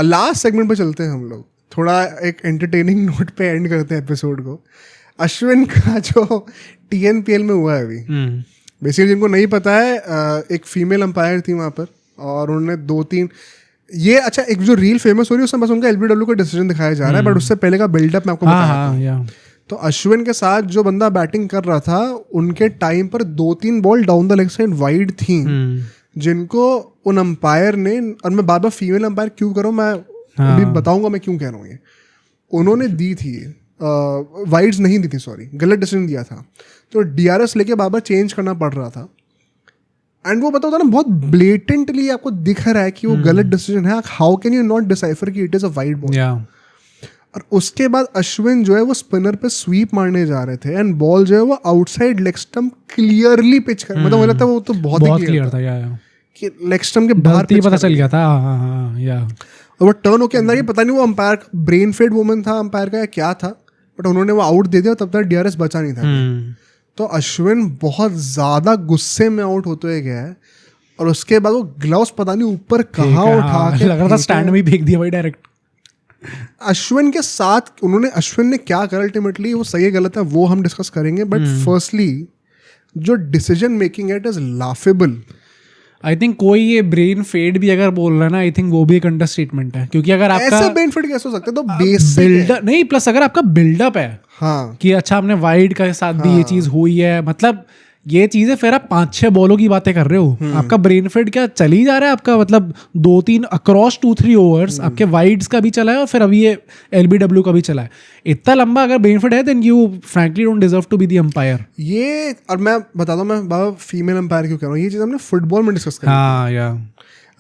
Last segment पे चलते हैं हम लोग, थोड़ा एक एंटरटेनिंग नोट पे एंड करते हैं एपिसोड को। अश्विन का जो TNPL में हुआ है अभी, बेसिकली जिनको नहीं पता है, एक फीमेल अंपायर थी वहाँ पर और उन्होंने 2-3 ये अच्छा एक जो रील फेमस हो रही है उसमें बस उनका LBW का डिसीजन दिखाया जा रहा है, बट उससे पहले का बिल्डअप मैं आपको बताया था। तो अश्विन के साथ जो बंदा बैटिंग कर रहा था उनके टाइम पर 2-3 ball down the leg side wide थी, जिनको उन अंपायर ने, और मैं बार बार फीमेल अंपायर क्यों कर रहा हूँ, मैं अभी बताऊंगा मैं क्यों कह रहा हूँ, ये उन्होंने दी थी वाइड्स नहीं दी थी, सॉरी गलत डिसीजन दिया था, तो DRS लेके बार बार चेंज करना पड़ रहा था। एंड वो बताओ था ना, बहुत ब्लेटेंटली आपको दिख रहा है कि वो गलत डिसीजन है, how can you not decipher कि it is a wide ball. और उसके बाद अश्विन जो है वो स्पिनर पे स्वीप मारने जा रहे थे एंड बॉल जो है वो outside leg stump clearly pitch कर, मतलब मुझे लगता है वो तो बहुत ही क्लियर था कि लेग स्टंप के बाहर पता चल गया था। या और वो टर्न होके अंदर ही, पता नहीं वो अंपायर का ब्रेन फेड वुमन था अंपायर का या क्या था, बट उन्होंने वो आउट दे दिया, तब तक DRS बचा नहीं था। तो अश्विन बहुत ज्यादा गुस्से में आउट होते गया है और उसके बाद वो ग्लव्स पता नहीं ऊपर कहाँ उठा के लग रहा था स्टैंड में फेंक दिया भाई डायरेक्ट। अश्विन के साथ अश्विन ने क्या करा अल्टीमेटली, वो सही है गलत है वो हम डिस्कस करेंगे, बट फर्स्टली जो डिसीजन मेकिंग है it is laughable. I think कोई ये ब्रेन फेड भी अगर बोल रहा है ना, आई थिंक वो भी एक अंडरस्टेटमेंट है, क्योंकि अगर आपका ऐसे ब्रेन फेड कैसे हो सकता है, तो बेसिक बिल्डअप नहीं, प्लस अगर आपका बिल्डअप है हाँ कि अच्छा आपने वाइड के साथ भी ये चीज हुई है, मतलब ये चीजें फिर आप 5-6 बॉलों की बातें कर रहे हो, आपका ब्रेन फेड क्या चल ही जा रहा है आपका, मतलब 2-3 अक्रॉस 2-3 ओवर्स आपके वाइड्स का भी चला है और फिर अभी ये LBW का भी चला है। इतना लंबा अगर ब्रेन फेड है then you frankly don't deserve to be the umpire. ये और मैं बताता हूँ, मैं बाबा फीमेल अंपायर क्यों कह रहा हूँ, ये चीज़ हमने फुटबॉल में डिस्कस करी। हाँ या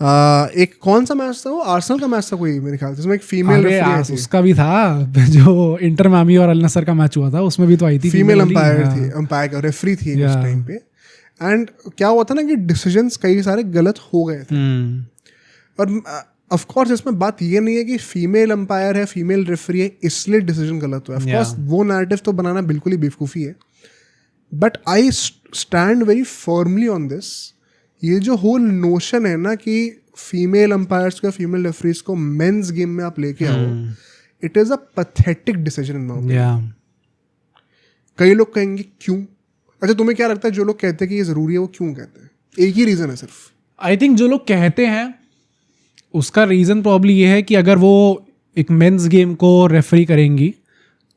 एक कौन सा मैच था वो, आर्सेनल का मैच था कोई मेरे ख्याल से, इसमें एक फीमेल रेफरी उसका भी था जो इंटर मामी और अल नसर का मैच हुआ था, उसमें भी तो आई थी फीमेल अंपायर थी, अंपायर का रेफरी थी उस टाइम पे। एंड क्या हुआ था ना कि डिसीजंस कई सारे गलत हो गए थे। और ऑफ कोर्स इसमें बात ये नहीं है कि फीमेल अंपायर है, फीमेल रेफरी है इसलिए डिसीजन गलत हुआ है, ऑफ कोर्स वो नैरेटिव तो बनाना बिल्कुल ही बेवकूफ़ी है, but I stand very firmly on this. ये जो होल नोशन है ना कि फीमेल अंपायर्स को, फीमेल रेफरीज को मेंस गेम में आप लेके आओ, it is a pathetic decision in my opinion. कई लोग कहेंगे क्यों, अच्छा तुम्हें क्या लगता है जो लोग कहते हैं कि ये जरूरी है वो क्यों कहते हैं? एक ही रीजन है सिर्फ। आई थिंक जो लोग कहते हैं उसका रीजन प्रॉब्ली ये है कि अगर वो एक मेंस गेम को रेफरी करेंगी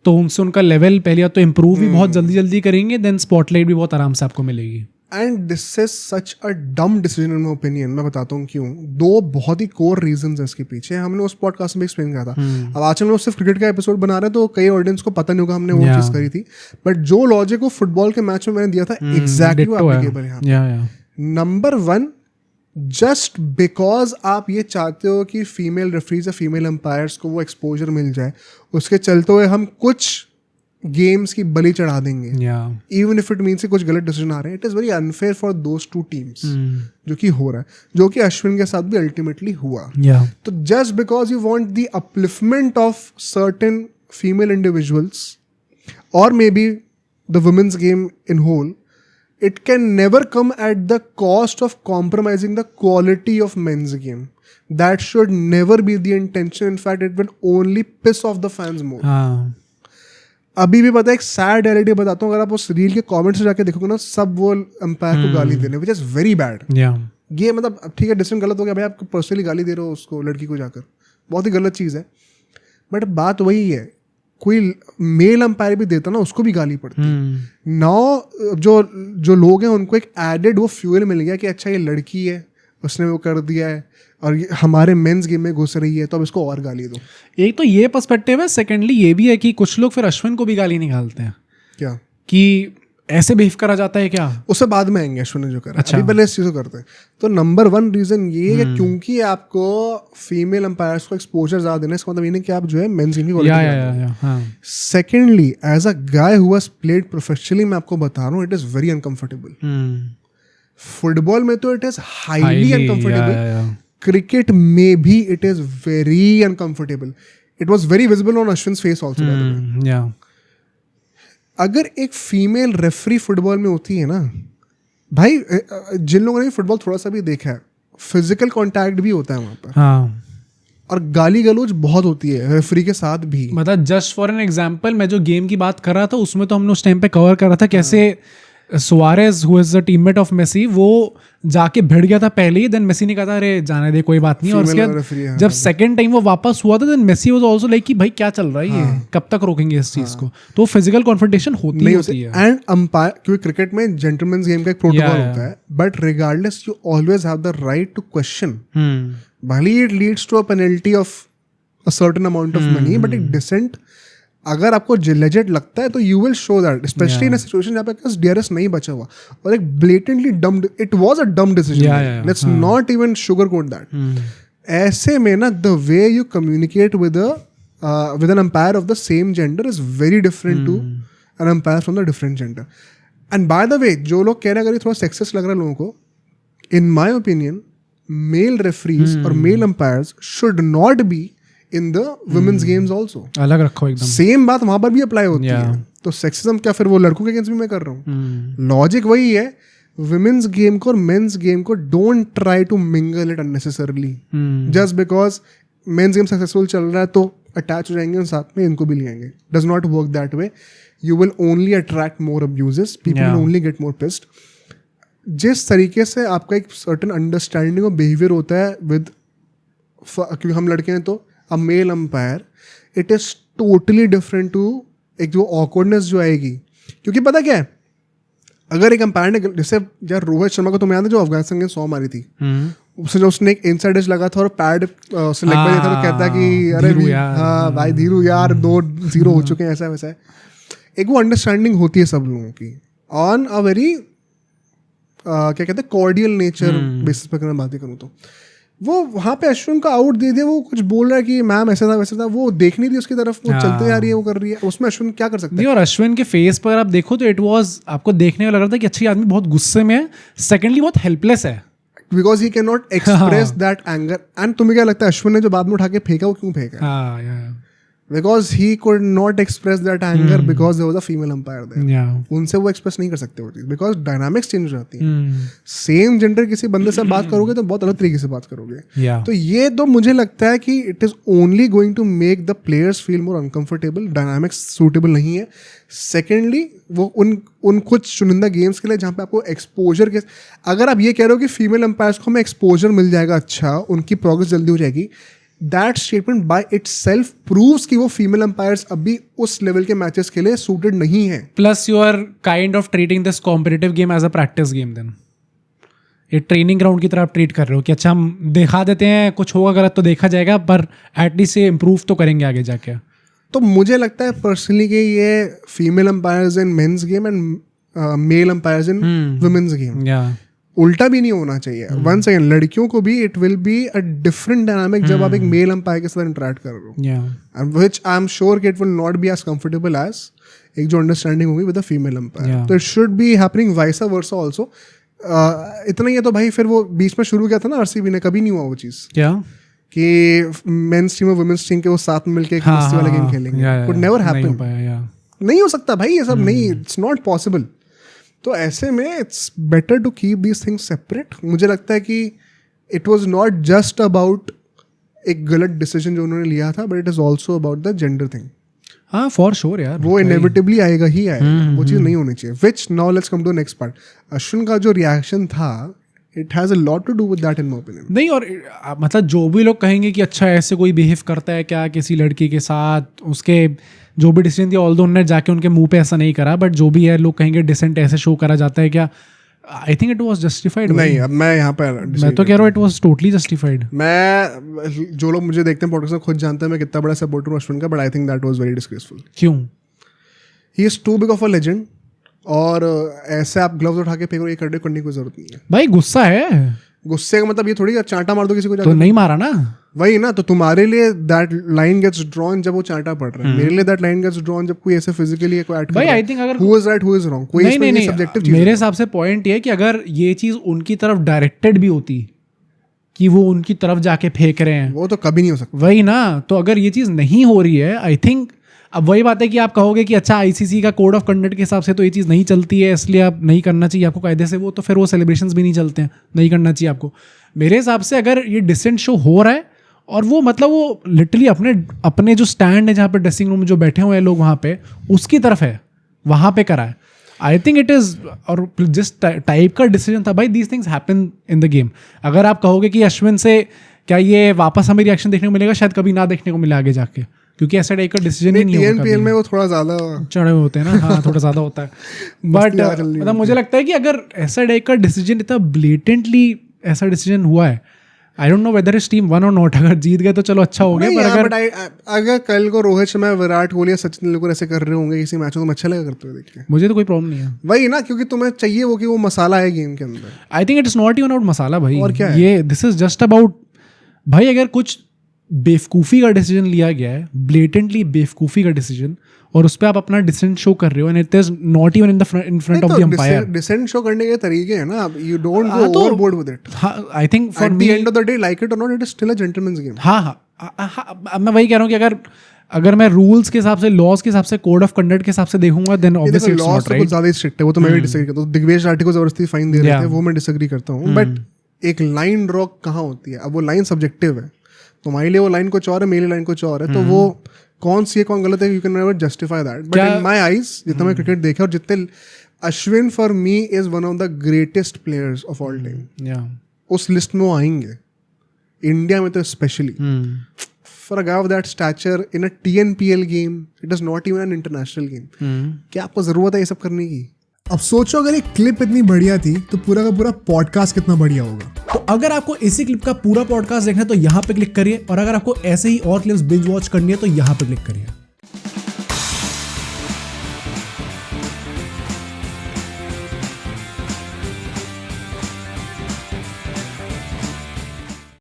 तो उनसे उनका लेवल पहले तो इम्प्रूव भी बहुत जल्दी करेंगे, देन स्पॉटलाइट भी बहुत आराम से आपको मिलेगी। And this is such a dumb decision in my opinion. मैं बताता हूँ क्यों। दो बहुत ही कोर रीजंस हैं इसके पीछे, हमने उस पॉडकास्ट में एक्सप्लेन किया था। अब आज हम लोग सिर्फ क्रिकेट का एपिसोड बना रहे हैं तो कई ऑडियंस को पता नहीं होगा हमने वो चीज़ करी थी, बट जो लॉजिक वो फुटबॉल के मैच में मैंने दिया था एग्जैक्टली वो एप्लीकेबल है यहाँ। नंबर 1, जस्ट बिकॉज आप ये चाहते हो कि फीमेल रेफरीज या फीमेल अंपायर्स को वो एक्सपोजर मिल जाए, उसके चलते हुए हम कुछ गेम्स की बलि चढ़ा देंगे, इवन इफ इट मीन्स कुछ गलत डिसीजन आ रहे हैं। It is very unfair for those two teams, जो कि हो रहा है, जो कि अश्विन के साथ भी अल्टीमेटली हुआ। तो just because you want the upliftment of certain female individuals और may be the women's game in whole, it can never come at the cost of compromising the quality of men's game. That should never be the intention. In fact, it will only piss off the fans more. अभी भी पता है एक sad reality बताता हूँ, अगर आप उस रील के कमेंट्स से जाके देखोगे ना, सब वो अंपायर को गाली दे रहे हैं, which is very bad. ये मतलब ठीक है डिसीजन गलत हो गया भाई, आप पर्सनली गाली दे रहे हो उसको, लड़की को जाकर, बहुत ही गलत चीज़ है। बट बात वही है, कोई मेल अंपायर भी देता ना उसको भी गाली पड़ती। नाउ जो लोग हैं उनको एक एडेड वो फ्यूल मिल गया कि अच्छा ये लड़की है, उसने वो कर दिया है और ये हमारे मेंस गेम में घुस रही है तो अब इसको और गाली दो। एक तो ये पर्सपेक्टिव है, सेकेंडली ये भी है कि कुछ लोग फिर अश्विन को भी गाली निकालते हैं क्या कि ऐसे बिहेव करा जाता है क्या, उससे बाद में आएंगे अश्विन ने जो करा। अच्छा। अभी पहले इस चीज़ को करते हैं। तो नंबर 1 रीजन ये है क्योंकि आपको फीमेल अंपायर्स को एक्सपोजर ज़्यादा देना है, इसका मतलब ये नहीं कि आप जो है मेंस गेम की quality. Secondly, as a guy who has played professionally, मैं आपको बता रहा हूँ it is very uncomfortable. Football में तो it is highly uncomfortable, cricket में भी it is very uncomfortable. It was very visible on Ashwin's face also. अगर एक फीमेल रेफरी फुटबॉल में होती है ना भाई, जिन लोगों ने फुटबॉल थोड़ा सा भी देखा है, फिजिकल कांटेक्ट भी होता है वहाँ पर। और गाली गलौज बहुत होती है रेफरी के साथ भी। मतलब जस्ट फॉर एन एग्जांपल, मैं जो गेम की बात कर रहा था उसमें तो हमने उस टाइम पे कवर कर रहा था कैसे Suarez who is the teammate of Messi वो जाके भिड़ गया था पहले ही, देन मेसी ने कहा था अरे जाने दे कोई बात नहीं, और उसके बाद जब सेकंड टाइम वो वापस हुआ था then Messi was also like कि भाई क्या चल रहा है ये, कब तक रोकेंगे इस चीज को। तो फिजिकल कॉन्फ्रंटेशन होती है। एंड अंपायर, क्योंकि क्रिकेट में जेंटलमैन्स गेम का एक प्रोटोकॉल होता है, but regardless you always have the right to question, भले it leads to a penalty of a certain amount of money, but एक डिसेंट अगर आपको लेजिट लगता है तो you will show that, especially in a situation जहाँ पे DRS नहीं बचा हुआ और एक ब्लेटेंटली डम, it was a dumb decision, let's not even sugar coat that. ऐसे में ना the way you communicate with an umpire of the same gender is very different to an umpire from the different gender. And by the way जो लोग कह रहे हैं अगर ये थोड़ा सेक्सिस्ट लग रहा है लोगों को, in my opinion male referees और male umpires should not be in the women's games also. अलग रखो एकदम, सेम बात वहां पर भी अप्लाई होती है। तो सेक्सिज्म क्या फिर वो लड़कों के अगेंस्ट भी मैं कर रहा हूँ? लॉजिक वही है, वुमेन्स गेम को और मेन्स गेम को don't try to mingle it unnecessarily. Just because men's game successful चल रहा है तो अटैच हो जाएंगे और साथ में इनको भी ले आएंगे, does not work that way. You will only attract more abuses, people will only get more pissed. जिस तरीके से आपका एक सर्टेन अंडरस्टैंडिंग और बिहेवियर होता है विद, क्योंकि हम लड़के हैं तो a male umpire, it is totally different to एक जो ऑकवर्डनेस जो आएगी। क्योंकि पता क्या है, अगर एक अंपायर ने, जैसे यार रोहित शर्मा को तुम्हें याद है जो अफगानिस्तान के 100 मारी थी, उसने एक इनसाइड एज लगा था और पैड से लेग बाय दिया था, तो कहता है कि अरे हाँ भाई धीरू यार 2-0 हो चुके हैं, ऐसा वैसा है। एक वो अंडरस्टैंडिंग होती है सब लोगों की ऑन अ वेरी क्या कहते हैं कॉर्डियल नेचर बेसिस पर मैं बातें करूँ तो। वो वहाँ पे अश्विन का आउट दे दे, वो कुछ बोल रहा है कि मैम ऐसा था वैसा था, वो देख नहीं थी उसकी तरफ, वो चलते जा रही है, वो कर रही है, उसमें अश्विन क्या कर सकते हैं? और अश्विन के फेस पर आप देखो तो इट वाज, आपको देखने में लग रहा था कि अच्छी आदमी बहुत गुस्से में है, सेकेंडली बहुत हेल्पलेस है, because he can not express that anger. And तुम्हें क्या लगता है अश्विन ने जो बाद में उठा के फेंका वो क्यों फेंका? Because he could not express that anger because there was a female umpire there. उनसे वो एक्सप्रेस नहीं कर सकते वो चीज, बिकॉज डायनामिक्स चेंज हो जाती है। सेम जेंडर किसी बंदे से बात करोगे तो बहुत अलग तरीके से बात करोगे। तो ये तो मुझे लगता है कि it is only going to make the players feel more uncomfortable, dynamics suitable नहीं है। सेकेंडली वो उन कुछ चुनिंदा गेम्स के लिए जहाँ पे आपको एक्सपोजर के, अगर आप ये कह रहे हो कि फीमेल अंपायर्स को हमें एक्सपोजर मिल जाएगा, अच्छा उनकी प्रोग्रेस जल्दी हो जाएगी, that statement by itself proves कि वो फीमेल अंपायर्स अभी उस लेवल के मैचेस के लिए सूटेड नहीं है। Plus you are kind of treating this competitive game as a practice game, then एक ट्रेनिंग ग्राउंड की तरह आप ट्रीट कर रहे हो कि अच्छा हम दिखा देते हैं, कुछ होगा गलत तो देखा जाएगा, पर एटलीस्ट ये इम्प्रूव तो करेंगे आगे जाके। तो मुझे लगता है पर्सनली कि ये female umpires in men's game and male umpires in women's game उल्टा भी नहीं होना चाहिए। वन सेकेंड, लड़कियों को भी it will be a different dynamic जब आप एक मेल अंपायर के साथ इंटरेक्ट कर रहे हो, व्हिच आई एम श्योर कि it will not be as comfortable as एक जो अंडरस्टैंडिंग होगी विद अ फीमेल अंपायर। तो it should be happening vice versa also. इतना ही है तो भाई फिर वो बीच में शुरू किया था ना आरसीबी ने, कभी नहीं हुआ वो चीज़ क्या कि मेंस टीम और वुमेन्स टीम के वो साथ में मिलकर एक मस्ती वाला गेम खेलेंगे, कुड नेवर हैपन, नहीं हो सकता भाई ये सब, नहीं, इट्स नॉट पॉसिबल। तो ऐसे में it's better to keep these things separate. मुझे लगता है कि it was not just about एक गलत डिसीजन जो उन्होंने लिया था, but it is also about the gender thing. हाँ फॉर श्योर यार, वो इनेविटेबली आएगा ही आएगा, वो चीज़ नहीं होनी चाहिए। Which now let's come to next part. Ashwin का जो रिएक्शन था, it has a lot to do with that in my opinion. नहीं, और मतलब जो भी लोग कहेंगे कि अच्छा ऐसे कोई बिहेव करता है क्या किसी लड़की के साथ, उसके जो भी डिसीजन दिया, ऑल्दो उन्होंने जाके उनके मुंह पे ऐसा नहीं करा, बट जो भी है लोग कहेंगे डिसेंट ऐसे शो करा जाता है क्या, आई थिंक इट वाज जस्टिफाइड। नहीं, अब मैं यहाँ पे मैं तो कह रहा हूँ इट वाज टोटली जस्टिफाइड। मैं, जो लोग मुझे देखते हैं पॉडकास्ट में खुद जानते हैं मैं कितना बड़ा सपोर्टर हूँ अश्विन का, but I think that was very disgraceful. क्यों? He is too big of a legend, और ऐसे आप ग्लव्स उठा के फेंको, ये करने की कोई जरूरत नहीं है भाई। गुस्सा है, गुस्से का मतलब ये थोड़ी चांटा मार दो किसी को तो नहीं मारा ना, वही ना। तो तुम्हारे लिए दैट लाइन गेट्स ड्रॉन जब वो चांटा पड़ रहा है, मेरे लिए दैट लाइन गेट्स ड्रॉन जब कोई ऐसे फिजिकली कोई एक्ट कर रहा है। भाई आई थिंक अगर who is right who is wrong, कोई इसमें नहीं सब्जेक्टिव चीज। मेरे हिसाब से पॉइंट ये है कि अगर ये चीज उनकी तरफ डायरेक्टेड भी होती कि वो उनकी तरफ जाके फेंक रहे हैं, वो तो कभी नहीं हो सकता। वही ना, तो अगर ये चीज नहीं हो रही है, आई थिंक अब वही बात है कि आप कहोगे कि अच्छा आईसीसी का कोड ऑफ कंडक्ट के हिसाब से तो ये चीज़ नहीं चलती है, इसलिए आप नहीं करना चाहिए आपको कायदे से वो, तो फिर वो सेलिब्रेशंस भी नहीं चलते हैं, नहीं करना चाहिए आपको। मेरे हिसाब से अगर ये डिसेंट शो हो रहा है और वो मतलब वो लिटरली अपने जो स्टैंड है जहाँ पे ड्रेसिंग रूम में जो बैठे हुए हैं लोग वहाँ पे उसकी तरफ है, वहाँ पे करा है. आई थिंक इट इज़, और जिस टाइप का डिसीजन था भाई, these things happen in the game. अगर आप कहोगे कि अश्विन से क्या ये वापस हमें रिएक्शन देखने को मिलेगा, शायद कभी ना देखने को मिले आगे जाके, क्योंकि ऐसा टाइप का डिसीजन ही नहीं होगा. TNPL में वो थोड़ा ज़्यादा चढ़े हुए होते हैं ना, हाँ थोड़ा ज़्यादा होता है. बट मतलब मुझे लगता है कि अगर ऐसा टाइप का डिसीजन इतना ब्लेटेंटली ऐसा डिसीजन हुआ है, I don't know whether is team one और नॉट. अगर जीत गए तो चलो अच्छा हो गया, पर अगर कल को रोहित शर्मा, विराट कोहली या सचिन तेंदुलकर ऐसे कर रहे होंगे किसी मैच में, तो अच्छा लगेगा करते हुए देख के. मुझे तो कोई प्रॉब्लम नहीं है. वही ना, क्योंकि तुम्हें चाहिए वो कि वो मसाला है गेम के अंदर. I think it is not even about masala भाई. और क्या है? ये दिस इज जस्ट अबाउट भाई, अगर कुछ बेवकूफ़ी का डिसीजन लिया गया है, ब्लेटेंटली बेवकूफ़ी का डिसीजन, और उस पर आप अपना डिसेंट शो कर रहे हो, and it is not even in front of the umpire. Decent show करने के तरीके हैं ना, you don't go overboard with it. I think for me, at the end of the day, like it और not, it is still a gentleman's game. हाँ, मैं वही कह रहा हूँ कि अगर मैं रूल्स के हिसाब से, लॉज के हिसाब से, कोड ऑफ कंडक्ट के हिसाब से देखूंगा, then obviously it's not right. कुछ ज़्यादा स्ट्रिक्ट है, वो तो मैं भी डिसएग्री करता हूँ. दिग्विजय राठी को जबरदस्ती फाइन दे रहे थे, वो मैं डिसएग्री करता हूँ. बट एक लाइन ड्रॉ कहाँ होती है? अब वो लाइन सब्जेक्टिव है, तुम्हारे लिए वो लाइन कुछ और है, मेरी लाइन कुछ और है, तो वो कौन सी है कौन गलत है, you can never justify that. But in my eyes, जितना मैं क्रिकेट देखे और जितने, Ashwin for me is one of the greatest players of all time. उस लिस्ट में वो आएंगे, इंडिया में तो specially. For a guy of that stature in a TNPL game, it is not even an international game. क्या आपको जरूरत है ये सब करने की? अब सोचो अगर ये क्लिप इतनी बढ़िया थी तो पूरा का पूरा पॉडकास्ट कितना बढ़िया होगा. तो अगर आपको इसी क्लिप का पूरा पॉडकास्ट देखना है तो यहाँ पे क्लिक करिए, और अगर आपको ऐसे ही और क्लिप्स बिंज वॉच करनी है तो यहाँ पे क्लिक करिए.